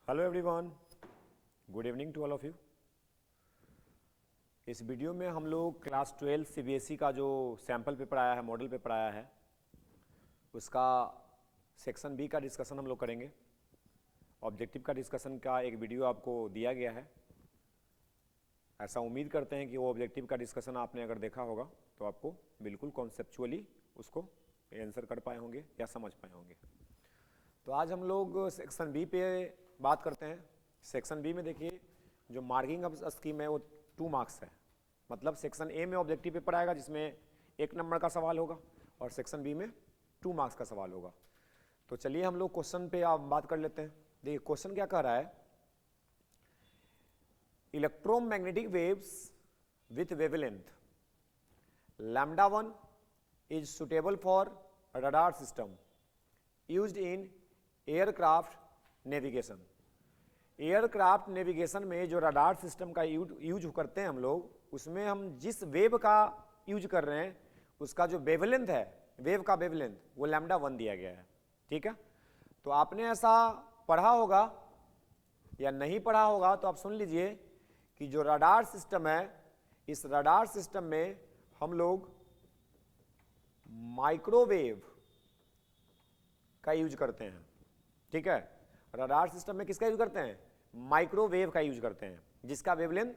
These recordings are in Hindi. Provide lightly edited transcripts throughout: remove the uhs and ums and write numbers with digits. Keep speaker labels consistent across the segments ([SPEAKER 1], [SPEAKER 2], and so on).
[SPEAKER 1] Hello everyone, good evening to all of you. इस वीडियो में हम लोग क्लास 12 सीबीएसई का जो सैम्पल पेपर आया है, मॉडल पेपर आया है, उसका सेक्शन बी का डिस्कशन हम लोग करेंगे। ऑब्जेक्टिव का डिस्कशन का एक वीडियो आपको दिया गया है। ऐसा उम्मीद करते हैं कि वो ऑब्जेक्टिव का डिस्कशन आपने अगर देखा होगा तो आपको बिल्कुल कॉन्सेप्चुअली उसको आंसर कर पाए होंगे या समझ पाए होंगे। तो आज हम लोग सेक्शन बी पे बात करते हैं। सेक्शन बी में देखिए जो मार्किंग ऑफ स्कीम है वो 2 मार्क्स है। मतलब सेक्शन ए में ऑब्जेक्टिव पेपर आएगा जिसमें 1 नंबर का सवाल होगा और सेक्शन बी में 2 मार्क्स का सवाल होगा। तो चलिए हम लोग क्वेश्चन पे आप बात कर लेते हैं। देखिए क्वेश्चन क्या कह रहा है, electromagnetic waves with wavelength lambda 1 is suitable for radar system used in aircraft navigation. Aircraft navigation में जो रडार सिस्टम का यूज करते हैं हम लोग, उसमें हम जिस वेव का यूज कर रहे हैं उसका जो वेवलेंथ है, वेव का वेवलेंथ वो लैम्डा 1 दिया गया है। ठीक है, तो आपने ऐसा पढ़ा होगा या नहीं पढ़ा होगा तो आप सुन लीजिए कि जो रडार सिस्टम है, इस रडार सिस्टम में हम लोग माइक्रोवेव का यूज करते हैं। ठीक है, रडार सिस्टम में किसका यूज करते हैं? माइक्रोवेव का यूज करते हैं, जिसका wavelength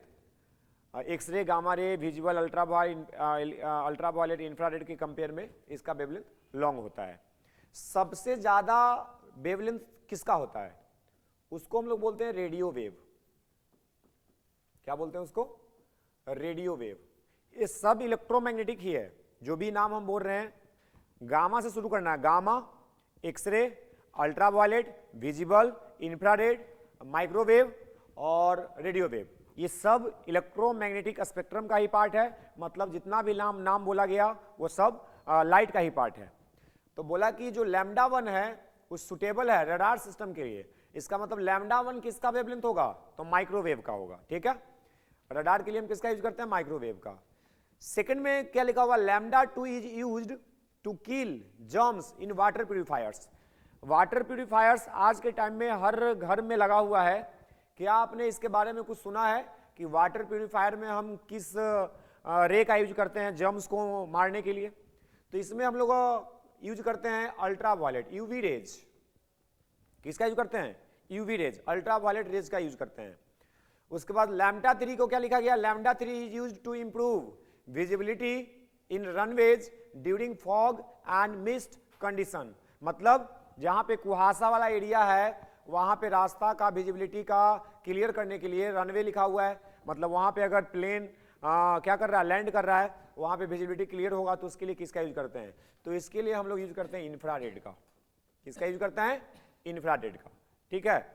[SPEAKER 1] X ray, gamma ray, visual, ultraviolet, infrared के कंपेयर में इसका वेवलेंथ लॉन्ग होता है। सबसे ज्यादा वेवलेंथ किसका होता है? उसको हम लोग बोलते हैं रेडियो वेव। क्या बोलते हैं उसको? Radio wave. ये सब इलेक्ट्रोमैग्नेटिक ही है। जो भी नाम हम बोल रहे हैं, गामा से शुरू करना है। Gamma, X ray, ultraviolet, visible, infrared, microwave और रेडियो वेव, ये सब इलेक्ट्रोमैग्नेटिक स्पेक्ट्रम का ही पार्ट है। मतलब जितना भी नाम बोला गया वो सब लाइट का ही पार्ट है। तो बोला कि जो लैम्डा 1 है वो सुटेबल है रडार सिस्टम के लिए। इसका मतलब लैम्डा 1 किसका वेवलेंथ होगा? तो माइक्रोवेव का होगा। ठीक है, रडार के लिए हम किसका यूज करते हैं? माइक्रोवेव का। सेकंड में क्या लिखा हुआ? Lambda 2 is used to kill germs in water purifiers. Water purifiers आज के टाइम में हर घर में लगा हुआ है। क्या आपने इसके बारे में कुछ सुना है कि वाटर प्यूरिफायर में हम किस रे का यूज करते हैं जर्म्स को मारने के लिए? तो इसमें हम लोग यूज करते हैं अल्ट्रावायलेट, यूवी रेज। किसका यूज करते हैं? यूवी रेज, अल्ट्रावायलेट रेज का यूज करते हैं। उसके बाद लैम्डा 3 को क्या लिखा गया? Lambda 3 is used to improve visibility in runways during fog and mist condition. मतलब जहां पे कुहासा वाला एरिया है वहां पे रास्ता का विजिबिलिटी का क्लियर करने के लिए रनवे लिखा हुआ है। मतलब वहां पे अगर प्लेन क्या कर रहा है, लैंड कर रहा है, वहां पे विजिबिलिटी क्लियर होगा तो उसके लिए किसका यूज करते हैं? तो इसके लिए हम लोग यूज करते हैं इंफ्रारेड का। किसका यूज करते हैं? इंफ्रारेड का। ठीक है,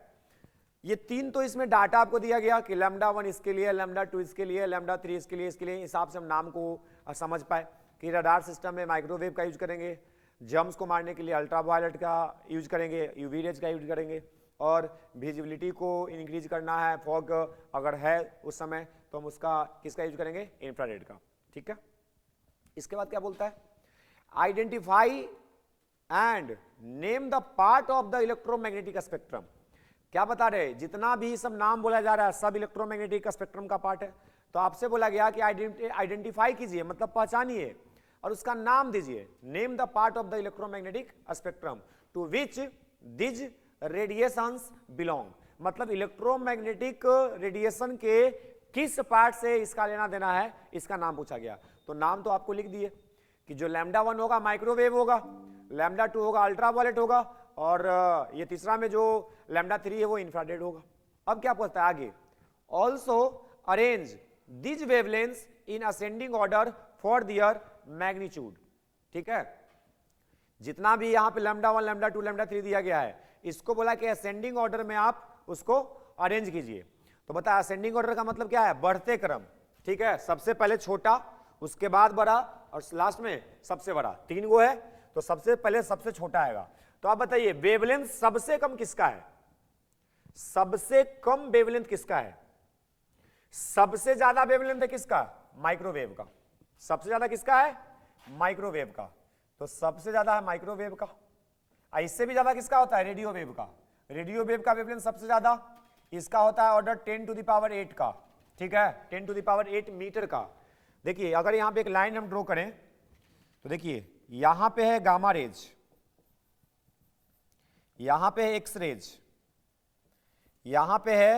[SPEAKER 1] ये 3 तो इसमें डाटा आपको दिया गया कि लैम्डा 1 इसके लिए, लैम्डा 2 इसके लिए, लैम्डा 3 इसके लिए। इसके लिए हिसाब से हम नाम को समझ पाए कि रडार सिस्टम में माइक्रोवेव का यूज करेंगे, जर्म्स को मारने के लिए अल्ट्रावायलेट का यूज करेंगे, यूवी रेज का यूज करेंगे, और विजिबिलिटी को इंक्रीज करना है, फॉग अगर है उस समय तो हम उसका किसका यूज करेंगे? इंफ्रारेड का। ठीक है, इसके बाद क्या बोलता है? Identify and name the part of the electromagnetic spectrum. क्या बता रहे? जितना भी सब नाम बोला जा रहा है सब इलेक्ट्रोमैग्नेटिक स्पेक्ट्रम का पार्ट है। तो आपसे बोला गया कि आइडेंटिफाई कीजिए, मतलब पहचानिए और उसका नाम दीजिए। Name the part of the electromagnetic spectrum to which these radiations belong. मतलब इलेक्ट्रोमैग्नेटिक रेडिएशन के किस पार्ट से इसका लेना देना है, इसका नाम पूछा गया। तो नाम तो आपको लिख दिए कि जो लैम्डा 1 होगा माइक्रोवेव होगा, लैम्डा 2 होगा अल्ट्रावायलेट होगा, और ये तीसरा में जो लैम्डा 3 है वो इंफ्रारेड होगा। अब क्या पूछता है आगे? Also arrange these wavelengths in ascending order for their magnitude. ठीक है, जितना भी यहां पे लैम्डा 1, लैम्डा 2, लैम्डा 3 दिया गया है, इसको बोला कि असेंडिंग ऑर्डर में आप उसको अरेंज कीजिए। तो बता असेंडिंग ऑर्डर का मतलब क्या है? बढ़ते क्रम। ठीक है, सबसे पहले छोटा, उसके बाद बड़ा और लास्ट में सबसे बड़ा। 3 गो है तो सबसे पहले सबसे छोटा आएगा। तो आप बताइए वेवलेंथ सबसे कम किसका है? सबसे कम वेवलेंथ किसका है? सबसे ज्यादा वेवलेंथ है किसका? माइक्रोवेव का। सबसे ज्यादा किसका है? माइक्रोवेव का। तो सबसे ज्यादा है माइक्रोवेव का। इससे भी ज्यादा किसका होता है? रेडियो वेव का। रेडियो वेव का वेवलेंथ सबसे ज्यादा, इसका होता है ऑर्डर 10 टू द पावर 8 का, ठीक है, 10 टू द पावर 8 मीटर का। देखिए अगर यहां पे एक लाइन हम ड्रॉ करें तो देखिए यहां पे है गामा रेज, यहां पे है एक्स रेज, यहां पे है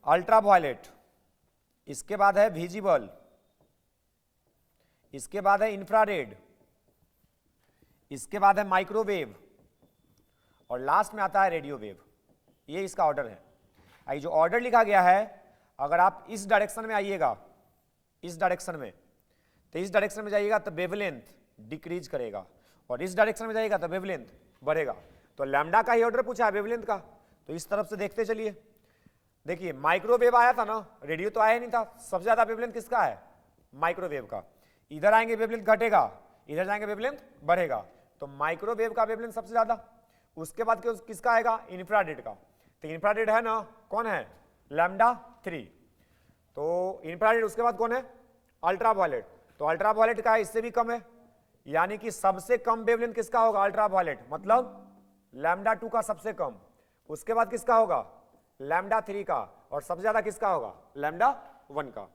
[SPEAKER 1] अल्ट्रावायलेट, इसके बाद है विजिबल, इसके बाद है इंफ्रारेड, इसके बाद है माइक्रोवेव और लास्ट में आता है रेडियो वेव। ये इसका ऑर्डर है। ये जो ऑर्डर लिखा गया है, अगर आप इस डायरेक्शन में आइएगा, इस डायरेक्शन में, तो इस डायरेक्शन में जाइएगा तो वेवलेंथ डिक्रीज करेगा और इस डायरेक्शन में जाइएगा तो वेवलेंथ बढ़ेगा। तो लैम्डा का ही ऑर्डर पूछा है वेवलेंथ का, तो इस तरफ से देखते चलिए। देखिए माइक्रोवेव आया था ना, रेडियो तो आया नहीं था। सबसे ज्यादा वेवलेंथ किसका है? माइक्रोवेव का। इधर आएंगे वेवलेंथ घटेगा, इधर जाएंगे वेवलेंथ बढ़ेगा, तो माइक्रोवेव का वेवलेंथ सबसे ज्यादा। उसके बाद किसका आएगा? इंफ्रारेड का। तो इंफ्रारेड है ना, कौन है? लैम्डा 3। तो इंफ्रारेड, उसके बाद कौन है? अल्ट्रावायलेट। तो अल्ट्रावायलेट का इससे भी कम है, यानी कि सबसे कम वेवलेंथ किसका होगा? अल्ट्रावायलेट, मतलब लैम्डा 2 का सबसे कम। उसके बाद किसका होगा? लैम्डा 3 का। और सबसे ज्यादा किसका होगा? लैम्डा 1 का।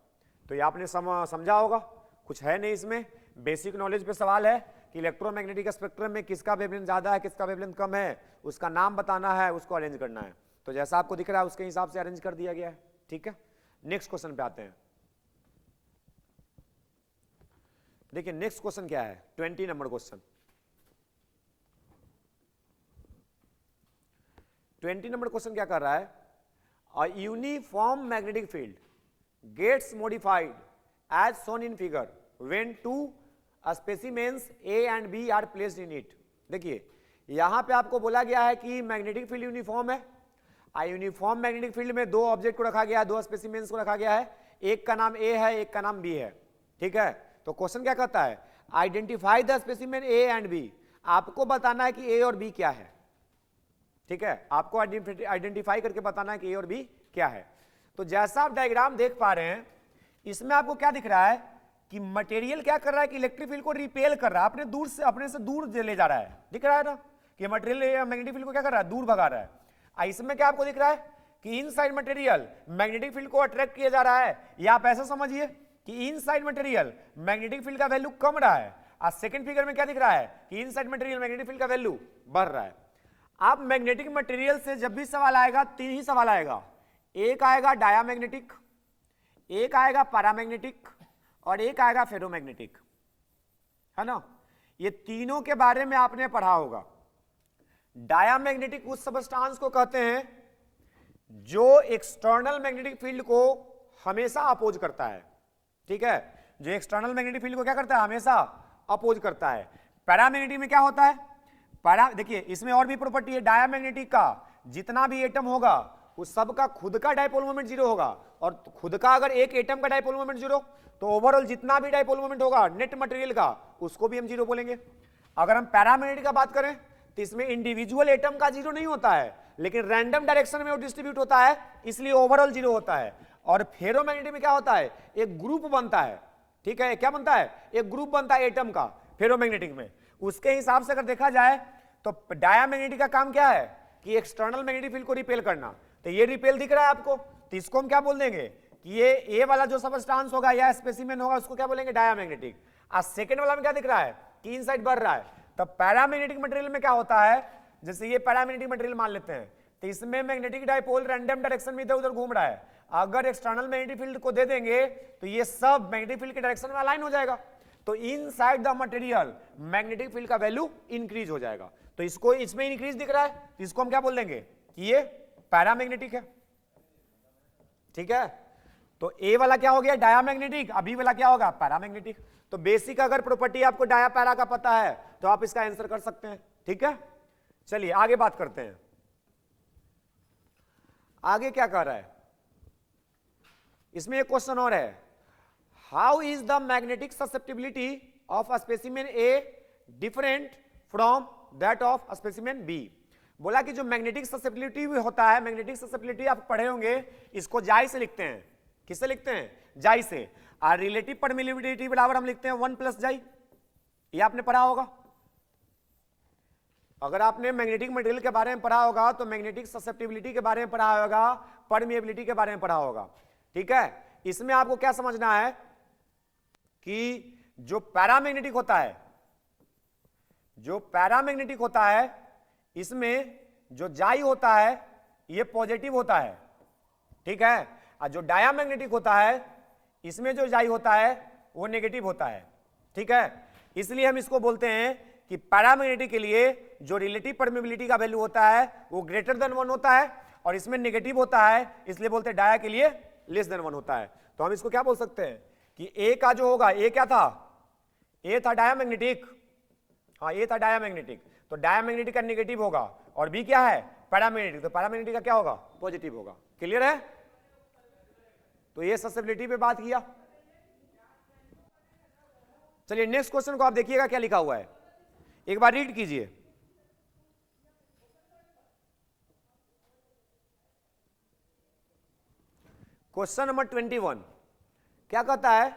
[SPEAKER 1] तो ये आपने समझा होगा, कुछ है नहीं इसमें, बेसिक नॉलेज पे सवाल है कि इलेक्ट्रोमैग्नेटिक स्पेक्ट्रम में किसका वेवलेंथ ज्यादा है, किसका वेवलेंथ कम है, उसका नाम बताना है, उसको अरेंज करना है। तो जैसा आपको दिख रहा है उसके हिसाब से अरेंज कर दिया गया है, ठीक है। नेक्स्ट क्वेश्चन पे आते हैं। देखिए नेक्स्ट क्वेश्चन क्या है, 20 नंबर क्वेश्चन। 20 नंबर क्वेश्चन क्या कर रहा है? A uniform magnetic field gets modified as shown in figure when two specimens A and B are placed in it. देखिए यहां पे आपको बोला गया है कि मैग्नेटिक फील्ड यूनिफॉर्म है। यूनिफॉर्म मैग्नेटिक फील्ड में दो ऑब्जेक्ट को रखा गया है, दो स्पेसिमेंस को रखा गया है, एक का नाम ए है, एक का नाम बी है, ठीक है। तो क्वेश्चन क्या कहता है? Identify the specimen A and B. आपको बताना है कि ए और बी क्या है, ठीक है, आपको आइडेंटिफाई करके बताना है कि ए और बी क्या है। तो जैसा आप डायग्राम देख पा रहे हैं, इसमें आपको क्या दिख रहा है कि मटेरियल क्या कर रहा है कि इलेक्ट्रिक फील्ड को रिपेल कर रहा है, अपने से दूर ले जा रहा है। दिख रहा है ना कि मटेरियल मैग्नेटिक फील्ड को क्या कर रहा है? दूर भगा रहा है। इसमें क्या आपको दिख रहा है कि इनसाइड मटेरियल मैग्नेटिक फील्ड को अट्रैक्ट किया जा रहा है, या आप ऐसा समझिए कि इनसाइड मटेरियल मैग्नेटिक फील्ड का वैल्यू कम रहा है। और सेकंड फिगर में क्या दिख रहा है कि इनसाइड मटेरियल मैग्नेटिक फील्ड का वैल्यू बढ़ रहा है। आप मैग्नेटिक मटेरियल से जब भी सवाल आएगा, तीन ही सवाल आएगा। एक आएगा डायामैग्नेटिक, एक आएगा पैरामैग्नेटिक और एक आएगा फेरोमैग्नेटिक, है ना। ये तीनों के बारे में आपने पढ़ा होगा। डायामैग्नेटिक उस सबस्टांस को कहते हैं जो एक्सटर्नल मैग्नेटिक फील्ड को हमेशा अपोज करता है, ठीक है, जो एक्सटर्नल मैग्नेटिक फील्ड को क्या करता है? हमेशा अपोज करता है। पैरामैग्नेटिक में क्या होता है? देखिए इसमें और भी प्रॉपर्टी है। डायामैग्नेटिक का जितना भी एटम होगा उस सब का खुद का डायपोल मोमेंट जीरो होगा, और खुद का अगर एक एटम का डायपोल मोमेंट जीरो, तो ओवरऑल जितना भी डायपोल मोमेंट होगा नेट मटेरियल का, उसको भी हम जीरो बोलेंगे। अगर हम पैरामैग्नेटिक का बात करें तो इसमें इंडिविजुअल एटम का जीरो नहीं होता है, लेकिन रैंडम डायरेक्शन में वो डिस्ट्रीब्यूट होता है, इसलिए ओवरऑल जीरो होता है। और फेरोमैग्नेटिक में क्या होता है? एक ग्रुप बनता है, ठीक है, क्या बनता है? एक ग्रुप बनता है एटम का फेरोमैग्नेटिक में। उसके हिसाब से अगर देखा जाए तो डायामैग्नेटिक का काम क्या है कि एक्सटर्नल मैग्नेटिक फील्ड को रिपेल करना। तो ये रिपेल दिख रहा है आपको, तो इसको हम क्या बोल देंगे कि ये ए वाला जो सबस्टांस होगा या स्पेसिमेन होगा उसको क्या बोलेंगे? डायामैग्नेटिक। और सेकंड वाला में क्या दिख रहा है कि इनसाइड बढ़ रहा है। तो पैरामैग्नेटिक मटेरियल में क्या होता है, जैसे ये पैरामैग्नेटिक मटेरियल मान लेते हैं, तो इसमें मैग्नेटिक डायपोल रैंडम डायरेक्शन में इधर उधर घूम रहा है। अगर एक्सटर्नल मैग्नेटिक फील्ड को दे देंगे तो ये सब मैग्नेटिक फील्ड के डायरेक्शन में अलाइन हो जाएगा, तो inside the material magnetic field का वैल्यू इंक्रीज हो जाएगा। तो इसको इसमें इंक्रीज दिख रहा है, तो इसको हम क्या बोल देंगे कि ये पैरामैग्नेटिक है, ठीक है। तो ए वाला क्या हो गया? डायामैग्नेटिक। अभी वाला क्या होगा? पैरामैग्नेटिक। तो बेसिक अगर प्रॉपर्टी आपको डाया पैरा का पता है तो आप इसका आंसर कर सकते हैं, ठीक है। चलिए आगे बात करते हैं। आगे क्या कह रहा है इसमें? एक क्वेश्चन और है, how is the magnetic susceptibility of a specimen A different from that of specimen B. बोला कि जो मैग्नेटिक ससेप्टिबिलिटी होता है, मैग्नेटिक ससेप्टिबिलिटी आप पढ़े होंगे, इसको जाई से लिखते हैं। किससे लिखते हैं? जाई से। और रिलेटिव परमिलिबिलिटी बराबर हम लिखते हैं 1 प्लस जाई, ये आपने पढ़ा होगा। अगर आपने मैग्नेटिक मटेरियल के बारे में पढ़ा होगा तो मैग्नेटिक ससेप्टिबिलिटी के बारे में पढ़ा होगा, परमिएबिलिटी के बारे में पढ़ा होगा। ठीक है, इसमें आपको क्या समझना है कि जो पैरामैग्नेटिक होता है, जो पैरामैग्नेटिक होता है, इसमें जो जाई होता है ये पॉजिटिव होता है। ठीक है, और जो डायामैग्नेटिक होता है इसमें जो जाई होता है वो नेगेटिव होता है। ठीक है, इसलिए हम इसको बोलते हैं कि पैरामैग्नेटिक के लिए जो रिलेटिव परमिबिलिटी का वैल्यू होता है वो ग्रेटर देन 1 होता है, और इसमें नेगेटिव होता है, इसलिए बोलते हैं डाया के लिए लेस देन 1 होता है। तो हम इसको क्या बोल सकते हैं कि ए का जो होगा, ए क्या था, ए था डायामैग्नेटिक, हाँ ए था डायामैग्नेटिक, तो डायामैग्नेटिक का नेगेटिव होगा, और बी क्या है पैरामैग्नेटिक, तो पैरामैग्नेटिक का क्या होगा पॉजिटिव होगा। क्लियर है? तो ये ससेप्टिबिलिटी पे बात किया। चलिए नेक्स्ट क्वेश्चन को आप देखिएगा क्या लिखा हुआ है, एक बार रीड कीजिए। क्वेश्चन नंबर 21 क्या कहता है,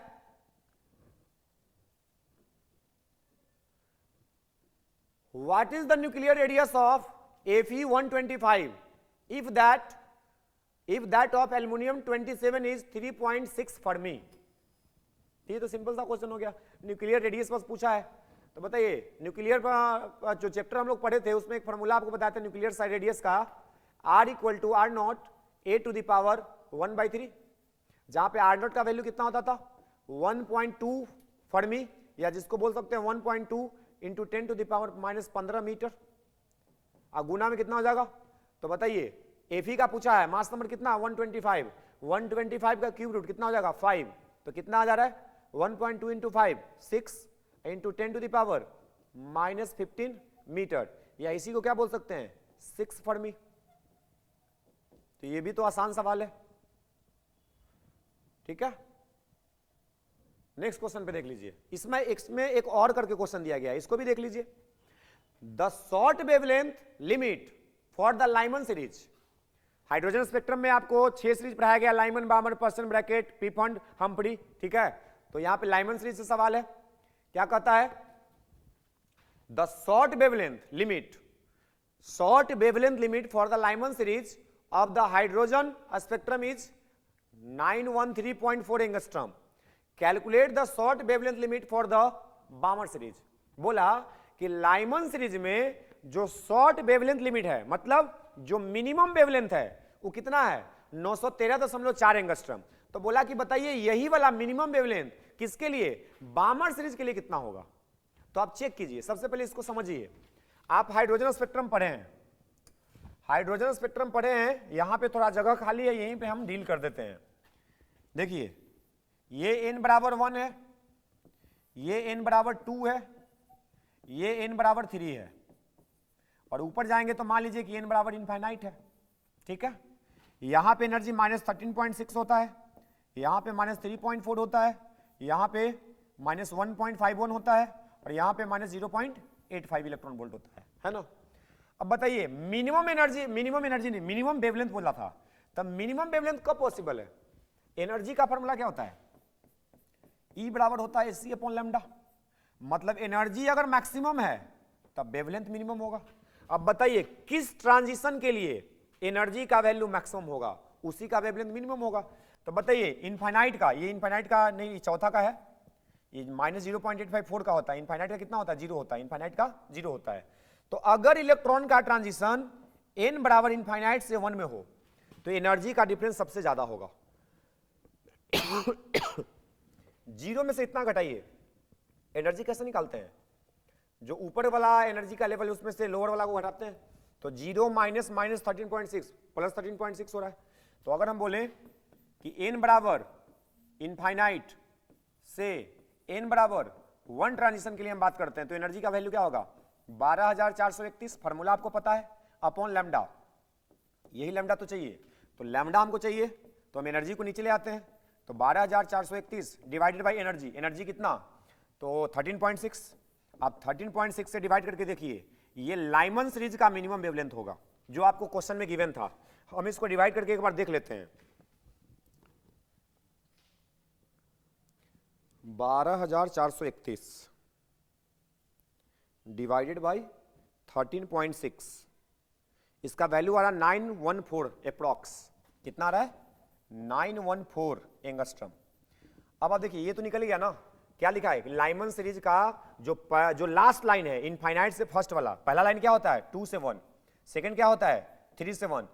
[SPEAKER 1] what is the nuclear radius of Fe125 if that of aluminium 27 is 3.6 Fermi. ये तो सिंपल सा क्वेश्चन हो गया, न्यूक्लियर रेडियस बस पूछा है। तो बताइए न्यूक्लियर जो चैप्टर हम लोग पढ़े थे उसमें एक फॉर्मूला आपको बताया था न्यूक्लियर साइड रेडियस का, R = R0 A⁻1/3, जहां पे R0 का वैल्यू कितना होता था 1.2 फर्मी, या जिसको बोल सकते हैं 1.2 × 10⁻⁻15 मीटर, और गुना में कितना हो जाएगा। तो बताइए Fe का पूछा है, मास नंबर कितना 125, 125 का क्यूब रूट कितना हो जाएगा 5, तो कितना आ जा रहा है 1.2 × 5 6 × 10⁻⁻15 मीटर, या इसी को क्या बोल सकते हैं 6 फर्मी। तो ये भी तो आसान सवाल है। ठीक है, नेक्स्ट क्वेश्चन पे देख लीजिए, इसमें एक और करके क्वेश्चन दिया गया है, इसको भी देख लीजिए। The short wavelength limit for the Lyman series, hydrogen spectrum में आपको 6 सीरीज पढ़ाया गया, लाइमन, बामर, पर्सन, ब्रैकेट, पीफंड, हम्फ्री। ठीक है, तो यहां पे लाइमन सीरीज से सवाल है, क्या कहता है the short wavelength limit for the Lyman series of the hydrogen spectrum is 913.4 angstrom, calculate the short wavelength limit for the बामर series. बोला कि लाइमन सीरीज में जो शॉर्ट वेवलेंथ लिमिट है, मतलब जो मिनिमम वेवलेंथ है वो कितना है 913.4 एंगस्ट्रॉम। तो बोला कि बताइए यही वाला मिनिमम वेवलेंथ किसके लिए, बामर सीरीज के लिए कितना होगा। तो आप चेक कीजिए, सबसे पहले इसको समझिए। आप हाइड्रोजन स्पेक्ट्रम पढ़े हैं, हाइड्रोजन स्पेक्ट्रम पढ़े हैं, यहां पे थोड़ा जगह खाली है, यहीं पे हम डील कर देते हैं। देखिए ये n = 1 है, ये n = 2 है, ये n = 3 है, और ऊपर जाएंगे तो मान लीजिए कि n = इनफाइनाइट है। ठीक है, यहां पे एनर्जी -13.6 होता है, यहां पे -3.4 होता है, यहां पे -1.51 होता है, और यहां पे -0.85 इलेक्ट्रॉन वोल्ट होता है ना। अब बताइए मिनिमम एनर्जी नहीं, मिनिमम वेवलेंथ बोला था, तब मिनिमम वेवलेंथ कब पॉसिबल है। एनर्जी का फॉर्मूला क्या होता है, E बराबर होता है hc/λ, मतलब एनर्जी अगर मैक्सिमम है तब वेवलेंथ मिनिमम होगा। अब बताइए किस ट्रांजिशन के लिए एनर्जी का वैल्यू मैक्सिमम होगा, उसी का वेवलेंथ मिनिमम होगा। तो बताइए इनफाइनाइट का, ये इनफाइनाइट का नहीं, चौथा का है, ये -0.854 का होता है, इनफाइनाइट का कितना होता है 0 होता है, इनफाइनाइट का 0 होता है। तो अगर इलेक्ट्रॉन का ट्रांजिशन n = इनफाइनाइट से 1 में हो तो एनर्जी का डिफरेंस सबसे ज्यादा होगा। 0 में से इतना घटाइए, एनर्जी कैसे निकालते हैं, जो ऊपर वाला एनर्जी का लेवल उसमें से लोअर वाला को घटाते हैं, तो 0 - -13.6 + 13.6 हो रहा है। तो अगर हम बोलें कि n = इनफाइनाइट से n = 1 ट्रांजिशन के लिए हम बात करते हैं, तो एनर्जी का वैल्यू क्या होगा 12431, फॉर्मूला आपको पता है, अपॉन लैम्डा, यही लैम्डा तो चाहिए, तो लैम्डा हमको चाहिए, तो हम एनर्जी को नीचे ले आते हैं, तो 12431 डिवाइडेड बाई एनर्जी, एनर्जी कितना तो 13.6, आप 13.6 से डिवाइड करके देखिए, ये लाइमन सीरीज का मिनिमम वेवलेंथ होगा जो आपको क्वेश्चन में गिवन था। हम इसको डिवाइड करके एक बार देख लेते हैं, 12431 डिवाइडेड बाई 13.6, इसका वैल्यू आ रहा 914 अप्रॉक्स, कितना आ रहा है 914 एंगस्ट्रम। अब आप देखिए ये तो निकल गया ना, क्या लिखा है लाइमन सीरीज का जो लास्ट लाइन है इनफाइनाइट से फर्स्ट वाला, पहला लाइन क्या होता है 2 से 1, सेकंड क्या होता है 3 से 1,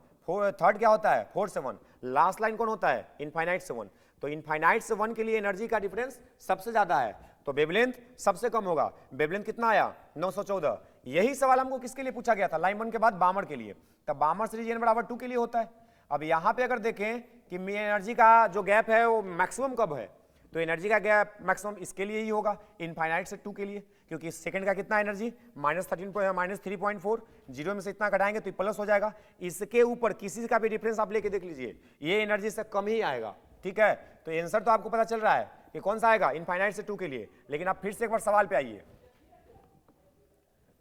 [SPEAKER 1] थर्ड क्या होता है 4 से 1, लास्ट लाइन कौन होता है इनफाइनाइट से 1। तो इनफाइनाइट से 1 के लिए एनर्जी का डिफरेंस सबसे ज्यादा है, तो वेवलेंथ सबसे कम होगा। वेवलेंथ कितना आया 914। यही सवाल हमको किसके लिए पूछा गया था, लाइमन के बाद बामर के लिए, तब बामर सीरीज n बराबर 2 के लिए होता है। अब यहां पे अगर देखें कि एनर्जी का जो गैप है वो मैक्सिमम कब है, तो एनर्जी का गैप मैक्सिमम इसके लिए ही होगा इनफाइनाइट से 2 के लिए, क्योंकि सेकंड का कितना एनर्जी -3.4, जीरो में से इतना घटाएंगे तो प्लस हो जाएगा। इसके ऊपर किसी का भी डिफरेंस आप लेके देख लीजिए, ये एनर्जी से कम ही आएगा, ठीक है। तो आंसर तो आपको पता चल रहा है कि कौन सा आएगा इनफाइनाइट से 2 के लिए। लेकिन आप फिर से एक बार सवाल पे आइए,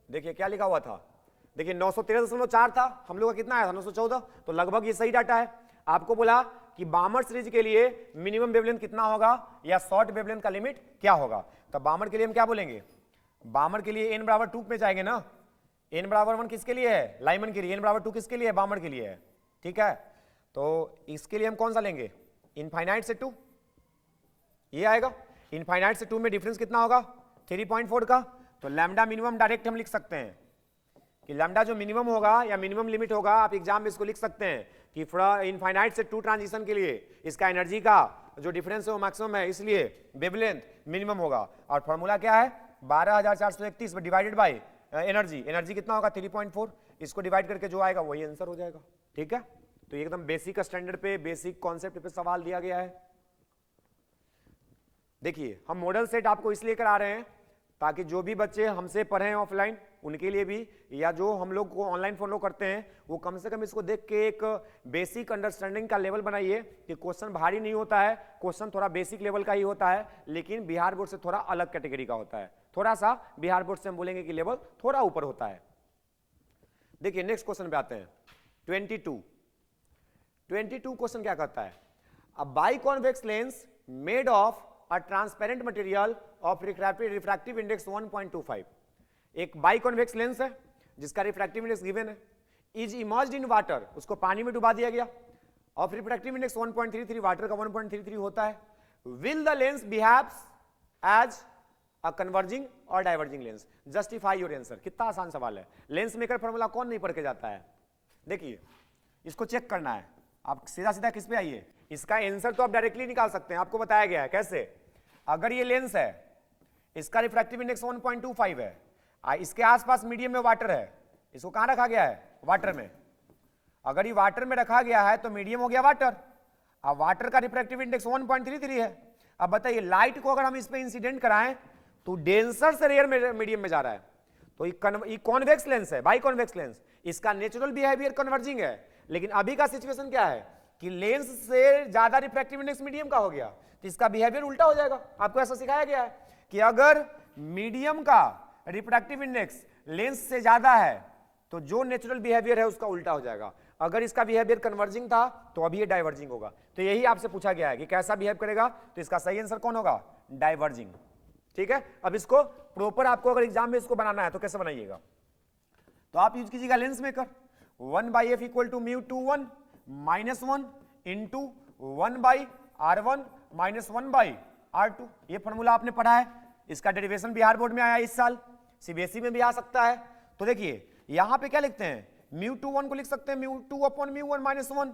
[SPEAKER 1] देखिए क्या लिखा हुआ था, देखिए 913.4 था, हम लोग का कितना आया था 914, तो लगभग ये सही डाटा है। आपको बोला कि बामर सीरीज के लिए मिनिमम वेवलेंथ कितना होगा या शॉर्ट वेवलेंथ का लिमिट क्या होगा, तो बामर के लिए हम क्या बोलेंगे, बामर के लिए n बराबर 2 में जाएंगे ना, n बराबर 1 किसके लिए है लाइमन के लिए, n बराबर 2 किसके लिए है बामर के लिए है, ठीक है। तो इसके लिए हम कौन सा लेंगे इनफाइनाइट से 2, ये आएगा। इनफाइनाइट से 2 में डिफरेंस कितना होगा 3.4 का, तो लैम्डा मिनिमम डायरेक्ट हम लिख सकते हैं कि लैम्डा जो मिनिमम होगा या मिनिमम लिमिट होगा, आप एग्जाम में इसको लिख सकते हैं कि इनफाइनाइट से 2 ट्रांजिशन के लिए इसका एनर्जी का जो डिफरेंस है वो मैक्सिमम है, इसलिए वेवलेंथ मिनिमम होगा। और फॉर्मूला क्या है 12431 डिवाइडेड बाय एनर्जी कितना होगा 3.4, इसको डिवाइड करके जो आएगा वही आंसर हो जाएगा, ठीक है। तो एकदम बेसिक स्टैंडर्ड पे बेसिक कॉन्सेप्ट पे सवाल दिया गया है। देखिए हम मॉडल सेट आपको इसलिए करा रहे हैं ताकि जो भी बच्चे हमसे पढ़े हैं ऑफलाइन उनके लिए भी, या जो हम लोग को ऑनलाइन फॉलो करते हैं, वो कम से कम इसको देख के एक बेसिक अंडरस्टैंडिंग का लेवल बनाइए कि क्वेश्चन भारी नहीं होता है, क्वेश्चन थोड़ा बेसिक लेवल का ही होता है, लेकिन बिहार बोर्ड से थोड़ा अलग कैटेगरी का होता है, थोड़ा सा बिहार बोर्ड से हम बोलेंगे कि लेवल थोड़ा ऊपर होता है। देखिए नेक्स्ट क्वेश्चन पे आते हैं 22 क्वेश्चन क्या कहता है, a biconvex lens made of a transparent material of refractive index 1.25, एक बाइकॉन्वेक्स लेंस है जिसका रिफ्रैक्टिव इंडेक्स गिवन है, इज इमर्ज्ड इन वाटर, उसको पानी में डुबा दिया गया, ऑफ रिफ्रैक्टिव इंडेक्स 1.33, वाटर का 1.33 होता है, will the lens behaves as a converging और diverging lens, justify your answer. कितना आसान सवाल है, लेंस मेकर फॉर्मूला कौन नहीं पढ़ के जाता है। देखिए इसको चेक करना है, आप सीधा सीधा किस पे आइए, इसका आंसर तो आप डायरेक्टली निकाल सकते हैं, आपको बताया गया है कैसे। अगर ये लेंस है, इसका रिफ्रैक्टिव इंडेक्स 1.25 है, इसके आसपास मीडियम में वाटर है, इसको कहां रखा गया है वाटर में, अगर ये वाटर में रखा गया है तो मीडियम हो गया वाटर, अब वाटर का रिफ्रैक्टिव इंडेक्स 1.33 है। अब बताइए लाइट को अगर हम इस पे इंसिडेंट कराएं तो डेंसर से रेयर मीडियम में जा रहा है, तो ये कॉन्वेक्स लेंस है, बाइकॉन्वेक्स लेंस, इसका नेचुरल बिहेवियर कन्वर्जिंग है, लेकिन अभी का सिचुएशन क्या है कि लेंस से ज्यादा रिफ्रैक्टिव इंडेक्स मीडियम का हो गया, तो इसका बिहेवियर उल्टा हो जाएगा। आपको ऐसा सिखाया गया है कि अगर मीडियम का रिफ्रैक्टिव इंडेक्स लेंस से ज्यादा है तो जो नेचुरल बिहेवियर है उसका उल्टा हो जाएगा, अगर इसका बिहेवियर कन्वर्जिंग था तो अभी ये डाइवर्जिंग होगा। तो यही आपसे पूछा गया है कि कैसा बिहेव करेगा, तो इसका सही आंसर कौन होगा डाइवर्जिंग, ठीक है। अब इसको प्रॉपर आपको अगर एग्जाम में इसको बनाना है तो कैसे बनाइएगा, तो आप यूज कीजिएगा lens maker, 1/f equal to μ21 -1 into 1/r1 -1/r2, ये फॉर्मूला आपने पढ़ा है, इसका डेरिवेशन बिहार बोर्ड में आया इस साल, सीबीएसई में भी आ सकता है। तो देखिए यहां पे क्या लिखते हैं, μ21 को लिख सकते हैं μ2/μ1 -1,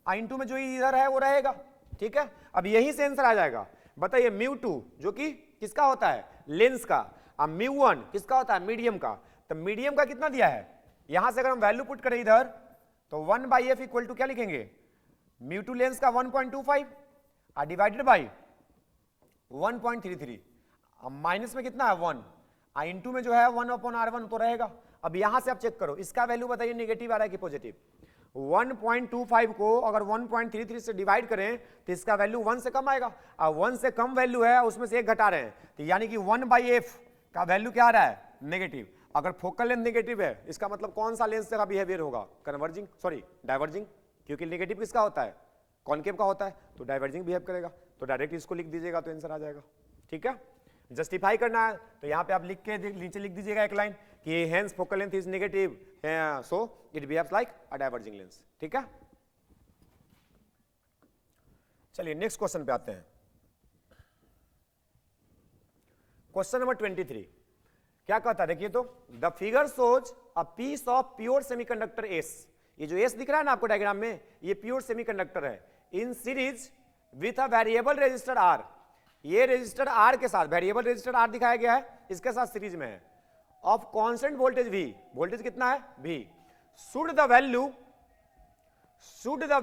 [SPEAKER 1] इंटू में जो इधर है वो रहेगा, ठीक है। अब यही से आंसर आ जाएगा। बताइए μ2 जो कि किसका होता है लेंस का, अब μ1 किसका होता है मीडियम का, तो मीडियम का कितना दिया है, यहां से अगर हम वैल्यू पुट करें इधर तो 1/f इक्वल टू क्या लिखेंगे μ2 लेंस का 1.25 डिवाइडेड बाई 1.33, अब माइनस में कितना है 1, इंटू में जो है 1/r1 तो रहेगा। अब यहां से आप चेक करो इसका वैल्यू बताइए नेगेटिव आ रहा है कि पॉजिटिव, 1.25 को अगर 1.33 से डिवाइड करें तो इसका वैल्यू 1 से कम आएगा, और 1 से कम वैल्यू है उसमें से एक घटा रहे हैं, तो यानी कि 1/f का वैल्यू क्या आ रहा है नेगेटिव। अगर फोकल लेंथ नेगेटिव है इसका मतलब कौन सा लेंस का बिहेवियर होगा कन्वर्जिंग, सॉरी डाइवर्जिंग, क्योंकि नेगेटिव किसका होता है कॉनकेव का होता है, तो डाइवर्जिंग बिहेव करेगा। तो डायरेक्ट इसको लिख दीजिएगा तो आंसर आ जाएगा, ठीक है। जस्टिफाई करना है तो यहां पे आप लिख के नीचे लिख दीजिएगा एक लाइन कि hence focal length is negative, so it behaves like a diverging lens. ठीक है, चलिए नेक्स्ट क्वेश्चन पे आते हैं। क्वेश्चन नंबर 23 क्या कहता है, देखिए तो, the figure shows a piece of pure semiconductor S, ये जो एस दिख रहा है ना आपको डायग्राम में, ये प्योर सेमीकंडक्टर है, in series with a variable resistor R, ये रेजिस्टर आर के साथ, वेरिएबल रेजिस्टर आर दिखाया गया है, इसके साथ सीरीज में है, of constant voltage V, voltage कितना है V, should the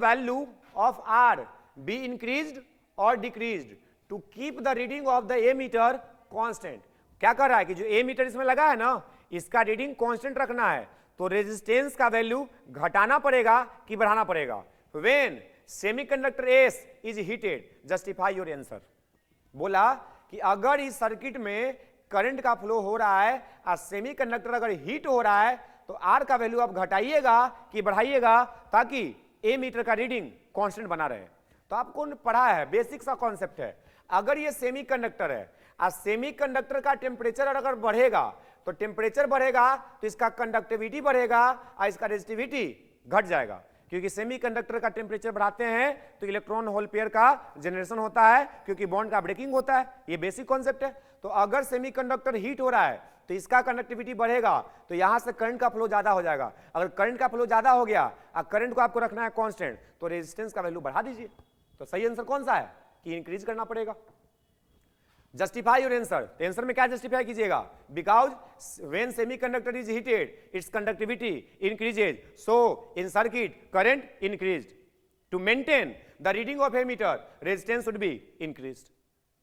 [SPEAKER 1] value of R be increased और decreased to keep the reading of the A meter constant. क्या कर रहा है कि जो ए मीटर इसमें लगा है ना, इसका रीडिंग कांस्टेंट रखना है, तो रेजिस्टेंस का वैल्यू घटाना पड़ेगा कि बढ़ाना पड़ेगा। When semiconductor S is heated, justify your answer. बोला कि अगर इस सर्किट में करंट का फ्लो हो रहा है और सेमीकंडक्टर अगर हीट हो रहा है, तो आर का वैल्यू आप घटाइएगा कि बढ़ाइएगा, ताकि ए मीटर का रीडिंग कांस्टेंट बना रहे। तो आपको पढ़ा है, बेसिक सा कॉन्सेप्ट है। अगर ये सेमीकंडक्टर है और सेमीकंडक्टर का टेम्परेचर अगर बढ़ेगा, तो टेम्परेचर बढ़ेगा तो इसका कंडक्टिविटी बढ़ेगा और इसका रेजिस्टिविटी घट जाएगा, क्योंकि सेमीकंडक्टर का टेम्परेचर बढ़ाते हैं तो इलेक्ट्रॉन होल पेयर का जनरेशन होता है, क्योंकि बॉन्ड का ब्रेकिंग होता है। ये बेसिक कॉन्सेप्ट है। तो अगर सेमीकंडक्टर हीट हो रहा है तो इसका कंडक्टिविटी बढ़ेगा, तो यहां से करंट का फ्लो ज्यादा हो जाएगा। अगर करंट का फ्लो ज्यादा हो गया और करंट को आपको रखना है कांस्टेंट, तो रेजिस्टेंस का वैल्यू बढ़ा दीजिए। तो सही आंसर कौन सा है कि इंक्रीज करना पड़ेगा। जस्टिफाई योर आंसर, तो आंसर में क्या जस्टिफाई कीजिएगा, because when semiconductor is heated its conductivity increases, so in circuit current increased, to maintain the reading of ammeter resistance should be increased.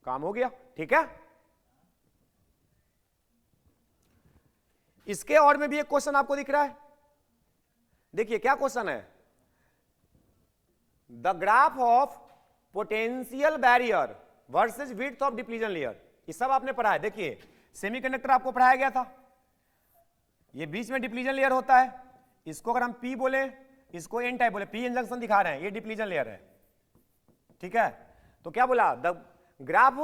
[SPEAKER 1] काम हो गया। ठीक है, इसके और में भी एक क्वेश्चन आपको दिख रहा है, देखिए क्या क्वेश्चन है, the graph of potential barrier versus width of depletion layer, ये सब आपने पढ़ा है। देखिए सेमीकंडक्टर आपको पढ़ाया गया था, ये बीच में डिप्लीजन लेयर होता है, इसको अगर हम पी बोले, इसको एन टाइप बोले, पी एन जंक्शन दिखा रहे हैं, ये डिप्लीजन लेयर है। ठीक है, तो क्या बोला, the graph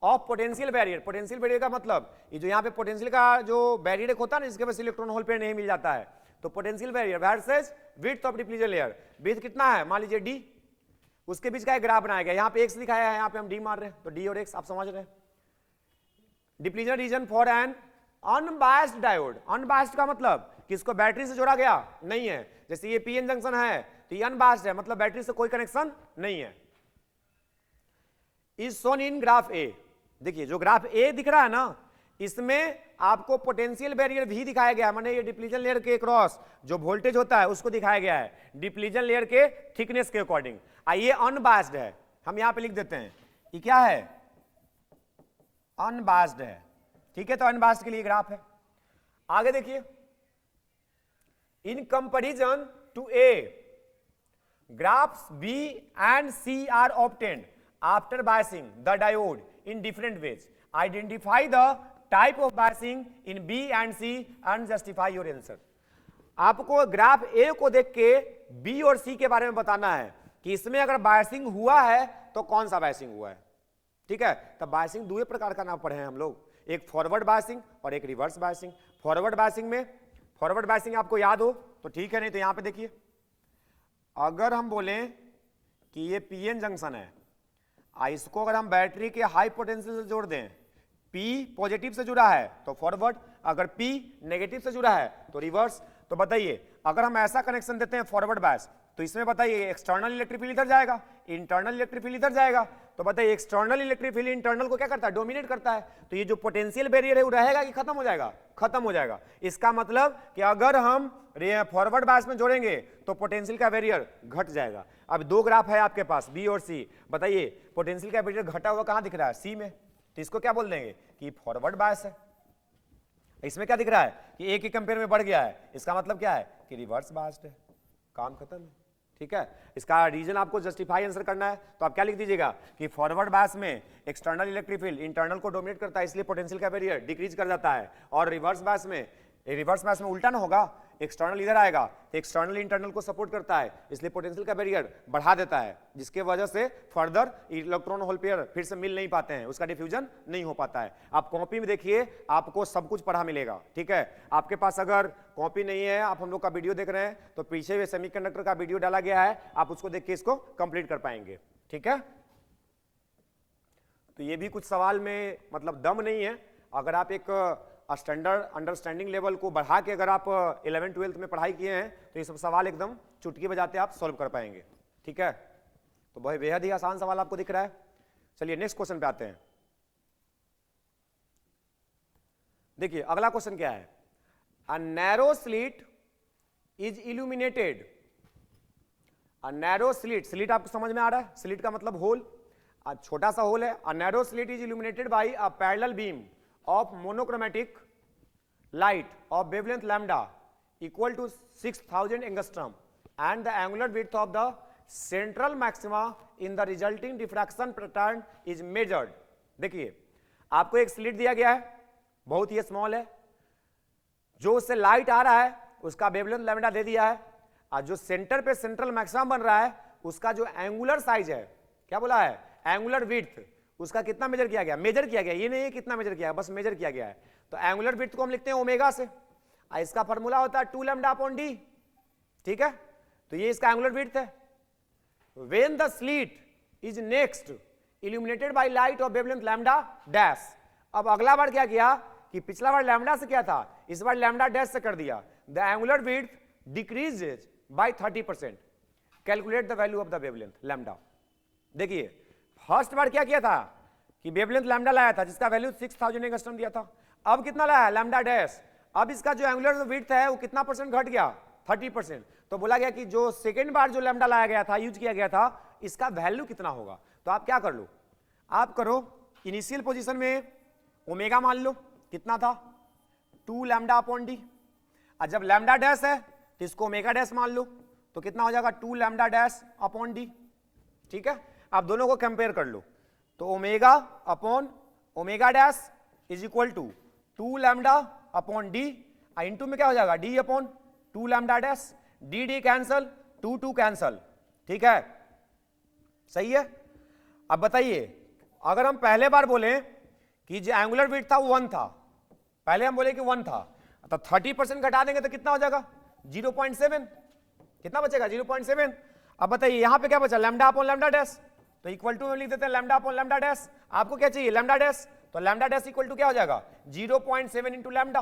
[SPEAKER 1] of potential barrier, potential barrier का मतलब ये जो यहाँ पे पोटेंशियल का जो बैरियर होता है ना, जिसके वजह से इलेक्ट्रॉन होल पेयर नहीं मिल जाता है, तो potential barrier versus width of depletion layer, width कितना है मान लीजिए डी, उसके बीच का एक ग्राफ बनाया गया, यहाँ पे एक्स दिखाया है, यहाँ पे हम डी मार रहे हैं, तो डी और एक्स आप समझ रहे हैं। Depletion region for an unbiased diode, unbiased का मतलब कि इसको बैटरी से जोड़ा गया नहीं है, जैसे ये पीएन जंक्शन है तो ये अनबायस्ड है, मतलब बैटरी से कोई कनेक्शन नहीं है। Is shown in graph A, देखिए जो ग्राफ ए दिख रहा है ना, इसमें आपको पोटेंशियल बैरियर भी दिखाया गया है, माने ये डिप्लीजन लेयर के क्रॉस जो वोल्टेज होता है उसको दिखाया गया है डिप्लीजन लेयर के थिकनेस के अकॉर्डिंग। ये अनबायस्ड है, हम यहां पे लिख देते हैं ये क्या है, अनबायस्ड है। ठीक है, तो अनबायस्ड के लिए ग्राफ है। आगे देखिए, in comparison to A graphs B and C are obtained after biasing the diode in different ways, identify the type of biasing in B and C and justify your answer। आपको ग्राफ ए को देख के बी और सी के बारे में बताना है कि इसमें अगर बायसिंग हुआ है तो कौन सा बायसिंग हुआ है। ठीक है, तब बायसिंग दो प्रकार का नाम पढ़े हैं हम लोग, एक फॉरवर्ड बायसिंग और एक रिवर्स बायसिंग। फॉरवर्ड बायसिंग में, फॉरवर्ड बायसिंग आपको याद हो तो ठीक है, नहीं तो यहां पे देखिए, अगर हम बोलें कि ये पीएन जंक्शन है, इसको अगर हम बैटरी के हाई पोटेंशियल से जोड़ दें, P पॉजिटिव से जुड़ा है तो फॉरवर्ड, अगर P नेगेटिव से जुड़ा है तो रिवर्स। तो बताइए अगर हम ऐसा कनेक्शन देते हैं फॉरवर्ड बायस, तो इसमें बताइए एक्सटर्नल इलेक्ट्रिक फील्ड इधर जाएगा, इंटरनल इलेक्ट्रिक फील्ड इधर जाएगा, तो बताइए एक्सटर्नल इलेक्ट्रिक फील्ड इंटरनल को क्या करता है, डोमिनेट करता है, तो ये जो पोटेंशियल बैरियर है वो रहेगा कि खत्म हो जाएगा, खत्म हो जाएगा। इसका मतलब कि अगर हम फॉरवर्ड बायस में जोड़ेंगे तो पोटेंशियल का बैरियर घट जाएगा। अब दो ग्राफ है आपके पास बी और सी, बताइए पोटेंशियल का बैरियर घटा हुआ कहां दिख रहा है, सी में, तो इसको क्या बोल देंगे कि फॉरवर्ड बायस है। इसमें क्या दिख रहा है कि ए के कंपेयर में बढ़ गया है, इसका मतलब क्या है कि रिवर्स बायस्ड है, काम खत्म है। ठीक है, इसका रीजन आपको जस्टिफाई आंसर करना है, तो आप क्या लिख दीजिएगा कि फॉरवर्ड बायस में एक्सटर्नल इलेक्ट्रिक फील्ड इंटरनल को डोमिनेट करता है, इसलिए पोटेंशियल का बैरियर डिक्रीज कर जाता है, और रिवर्स बायस में उल्टा ना होगा, एक्सटर्नल इधर आएगा तो एक्सटर्नल इंटरनल को सपोर्ट करता है, इसलिए पोटेंशियल का बैरियर बढ़ा देता है, जिसके वजह से फर्दर इलेक्ट्रॉन होल पेयर फिर से मिल नहीं पाते हैं, उसका डिफ्यूजन नहीं हो पाता है। आप कॉपी में देखिए, आपको सब कुछ पढ़ा मिलेगा, ठीक है। आपके पास अगर कॉपी नहीं है, आप हम लोग का वीडियो देख रहे हैं तो पीछे भी सेमीकंडक्टर का वीडियो डाला गया है, आप उसको देख के इसको कंप्लीट कर पाएंगे, ठीक है। तो ये भी कुछ सवाल में मतलब दम नहीं है, अगर आप एक स्टैंडर्ड अंडरस्टैंडिंग लेवल को बढ़ा के अगर आप 11th-12th में पढ़ाई किए हैं तो ये सब सवाल एकदम चुटकी बजाते आप सॉल्व कर पाएंगे, ठीक है। तो वह बेहद ही आसान सवाल आपको दिख रहा है। चलिए नेक्स्ट क्वेश्चन पे आते हैं। देखिए अगला क्वेश्चन क्या है, a narrow slit is illuminated. A narrow slit, slit आपको समझ में आ रहा है, स्लिट का मतलब होल, छोटा सा होल है। A narrow slit is illuminated by a parallel beam of monochromatic light of wavelength lambda equal to 6000 angstrom and the angular width of the central maxima in the resulting diffraction pattern is measured। देखिए आपको एक स्लिट दिया गया है, बहुत ही स्मॉल है, जो उससे लाइट आ रहा है उसका वेवलेंथ लैम्डा दे दिया है, और जो सेंटर पे सेंट्रल मैक्सिमम बन रहा है उसका जो एंगुलर साइज है, क्या बोला है, एंगुलर विड्थ, उसका कितना मेजर किया गया, मेजर किया गया, ये नहीं है कितना मेजर किया, बस मेजर किया गया है। तो एंगुलर विड्थ को हम लिखते हैं ओमेगा से, इसका फॉर्मूला होता है 2 लैम्डा अपॉन डी, ठीक है। तो ये इसका एंगुलर विड्थ है। When the slit is next illuminated by light of wavelength lambda dash. अब अगला बार क्या किया कि पिछला बार लैम्डा से क्या था, इस बार लैम्डा डैश से कर दिया। The angular width decreases bye 30%, calculate the value of the wavelength lambda. देखिए फर्स्ट बार क्या किया था कि वेवलेंथ लैम्डा लाया था जिसका वैल्यू 6000 एंगस्ट्रॉम दिया था, अब कितना लाया लैम्डा डैश, अब इसका जो एंगुलर विड्थ है वो कितना परसेंट घट गया, 30%। तो बोला गया कि जो सेकेंड बार जो लैम्डा लाया गया था, यूज किया गया था, इसका वैल्यू कितना होगा। तो आप क्या कर लो, आप करो इनिशियल पोजीशन में ओमेगा मान लो, कितना था 2 लैम्डा अपॉन डी, और जब लैम्डा डैश है तो इसको ओमेगा डैश मान लो, तो कितना हो जाएगा 2 लैम्डा डैश अपॉन डी, ठीक है। आप दोनों को कंपेयर कर लो, तो omega upon omega dash is equal to 2 lambda upon D, into में क्या हो जाएगा D upon 2 lambda dash, D D cancel, 2 2 cancel, ठीक है, सही है। अब बताइए अगर हम पहले बार बोले कि जो एंगुलर विड्थ था वो 1 था, पहले हम बोले कि 1 था, तो 30% घटा देंगे तो कितना हो जाएगा 0.7, कितना बचेगा 0.7। अब बताइए यहां पे क्या बचा, लैम्डा अपॉन लैम्डा डैश, तो इक्वल टू में लिख देते हैं लैम्डा अपॉन लैम्डा डैश। आपको क्या चाहिए लैम्डा डैश, तो लैम्डा डैश इक्वल टू क्या हो जाएगा 0.7 इंटू लैम्डा,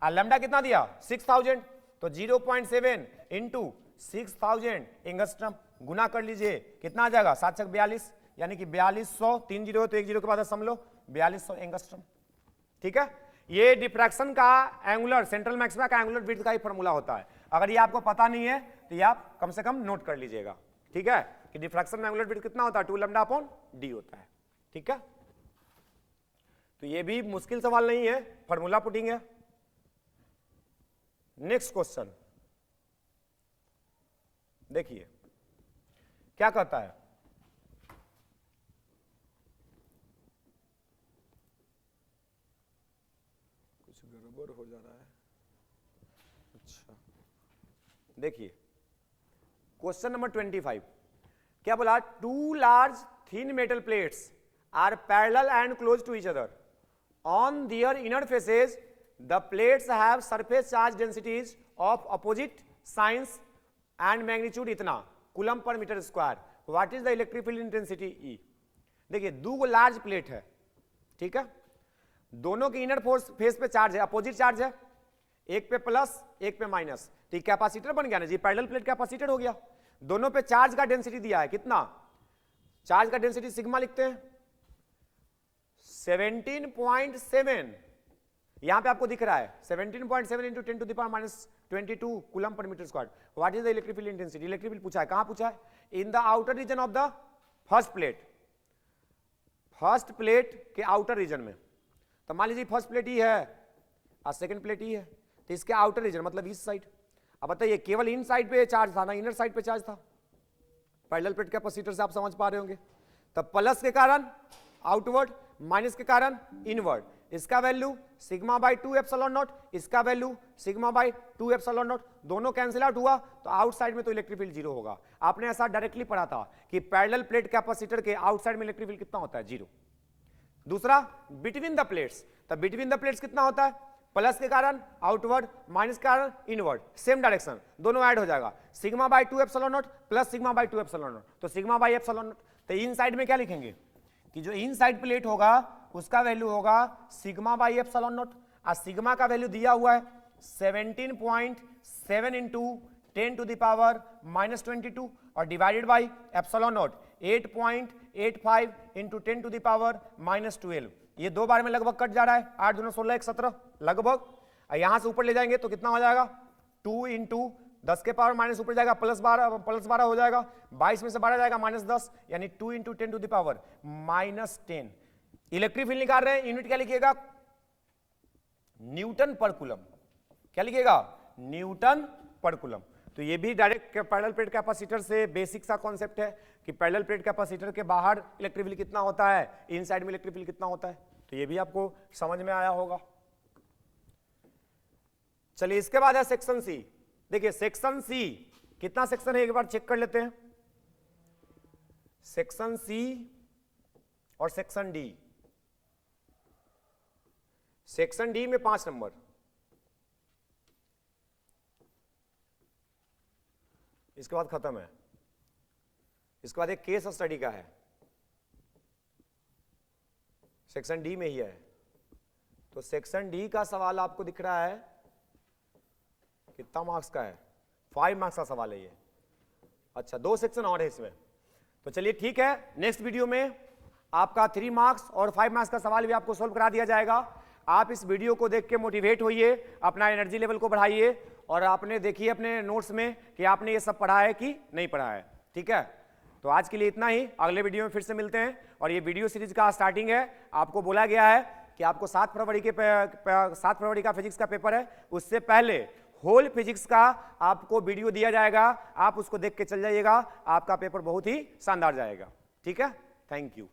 [SPEAKER 1] और लैम्डा कितना दिया 6000, तो 0.7 इंटू 6000 एंगस्ट्रम गुना कर लीजिए, कितना आ जाएगा 7 × 42, यानी कि 4200, 3 0 तो 1 0 के बाद समझ लो 4200 एंगस्ट्रम, ठीक है। ये डिफ्रैक्शन का एंगुलर सेंट्रल मैक्सिमा का एंगुलर विड्थ का ही फॉर्मूला होता है। अगर ये आपको पता नहीं है तो ये आप कम से कम नोट कर लीजिएगा, ठीक है, कि डिफ्रैक्शन में एंगुलर विड्थ कितना होता है 2 लैम्डा अपॉन डी होता है, ठीक है। तो ये भी मुश्किल सवाल नहीं है, फॉर्मूला पुटिंग है। नेक्स्ट क्वेश्चन देखिए क्या कहता है, कुछ गड़बड़ हो जा रहा है, अच्छा देखिए क्वेश्चन नंबर 25 क्या बोला, 2 large thin metal plates are parallel and close to each other, on their inner faces the plates have surface charge densities of opposite signs and magnitude इतना coulomb per metre square, what is the electric field intensity E. देखिए 2 लार्ज प्लेट है, ठीक है, दोनों के इनर फोर्स फेस पे चार्ज है, अपोजिट चार्ज है, एक पे प्लस एक पे माइनस, तो कैपेसिटर बन गया ना जी, पैरेलल प्लेट कैपेसिटर हो गया। दोनों पे चार्ज का डेंसिटी दिया है, कितना, चार्ज का डेंसिटी सिग्मा लिखते हैं 17.7, यहां पे आपको दिख रहा है 17.7 into 10 to the power -22 coulomb per metre square. What is the electric field intensity, electric field पूछा है, कहां पूछा है, in the outer region of the first plate, first plate के आउटर रीजन में। तो मान लीजिए फर्स्ट प्लेट ही है और सेकंड प्लेट ही है, तो इसके आउटर रीजन मतलब इस साइड। अब बताइए केवल इन साइड पे चार्ज था ना, इनर साइड पे चार्ज था, पैरेलल प्लेट कैपेसिटर से आप समझ पा रहे होंगे। तब प्लस के कारण आउटवर्ड, माइनस के कारण इनवर्ड, इसका value sigma by 2 epsilon naught, इसका value sigma by 2 epsilon naught, दोनों कैंसिल आउट हुआ तो आउटसाइड में तो इलेक्ट्रिक फील्ड जीरो होगा। आपने ऐसा डायरेक्टली पढ़ा था कि पैरेलल प्लेट कैपेसिटर के आउटसाइड में इलेक्ट्रिक फील्ड कितना होता है, जीरो। दूसरा बिटवीन द प्लेट्स, तब बिटवीन द प्लेट्स कितना होता है, प्लस के कारण आउटवर्ड, माइनस के कारण इनवर्ड, सेम डायरेक्शन, दोनों ऐड हो जाएगा, sigma by 2 epsilon not plus sigma by 2 epsilon not, तो सिग्मा बाई एप्सिलॉन नॉट। तो इन साइड में क्या लिखेंगे कि जो इन साइड प्लेट होगा उसका वैल्यू होगा सिग्मा बाई एप्सिलॉन नॉट, और सिग्मा का वैल्यू दिया हुआ है 17.7 इंटू 10 टू द पावर -22 और divided by epsilon naught 8.85 into 10 to the power -12। ये दो बार में लगभग कट जा रहा है, 8 दूना 16 1 17 लगभग। यहां से ऊपर ले जाएंगे तो कितना हो जाएगा, 2 इंटू 10 के पावर माइनस ऊपर जाएगा +12 हो जाएगा, 22 में से 12 जाएगा -10, यानी 2 into 10 to the power -10। Electric field निकाल रहे हैं, यूनिट क्या लिखिएगा, न्यूटन पर कूलम। क्या लिखिएगा, न्यूटन पर कूलम। तो ये भी डायरेक्ट पैरेलल प्लेट कैपेसिटर से बेसिक सा कॉन्सेप्ट है कि पैरेलल प्लेट कैपेसिटर के बाहर इलेक्ट्रिक फील्ड कितना होता है, इनसाइड में इलेक्ट्रिक फील्ड कितना होता है। तो ये भी आपको समझ में आया होगा। चलिए इसके बाद है सेक्शन सी। देखिए सेक्शन सी कितना सेक्शन है एक बार चेक कर लेते हैं। सेक्शन सी और सेक्शन डी। सेक्शन डी में 5 नंबर, इसके बाद खत्म है। इसके बाद एक केस स्टडी का है, सेक्शन डी में ही है। तो सेक्शन डी का सवाल आपको दिख रहा है कितना मार्क्स का है, 5 मार्क्स का सवाल है ये। अच्छा 2 सेक्शन और है इसमें। तो चलिए ठीक है, नेक्स्ट वीडियो में आपका 3 मार्क्स और 5 मार्क्स का सवाल भी आपको सोल्व करा दिया जाएगा। आप इस वीडियो को देख के मोटिवेट होइए, अपना एनर्जी लेवल को बढ़ाइए और आपने देखिए अपने नोट्स में कि आपने ये सब पढ़ा है कि नहीं पढ़ा है। ठीक है, तो आज के लिए इतना ही, अगले वीडियो में फिर से मिलते हैं। और ये वीडियो सीरीज का स्टार्टिंग है, आपको बोला गया है कि आपको 7 फरवरी का फिजिक्स का पेपर है, उससे पहले होल फिजिक्स का आपको वीडियो दिया जाएगा, आप उसको देख के चल जाइएगा, आपका पेपर बहुत ही शानदार जाएगा। ठीक है, थैंक यू।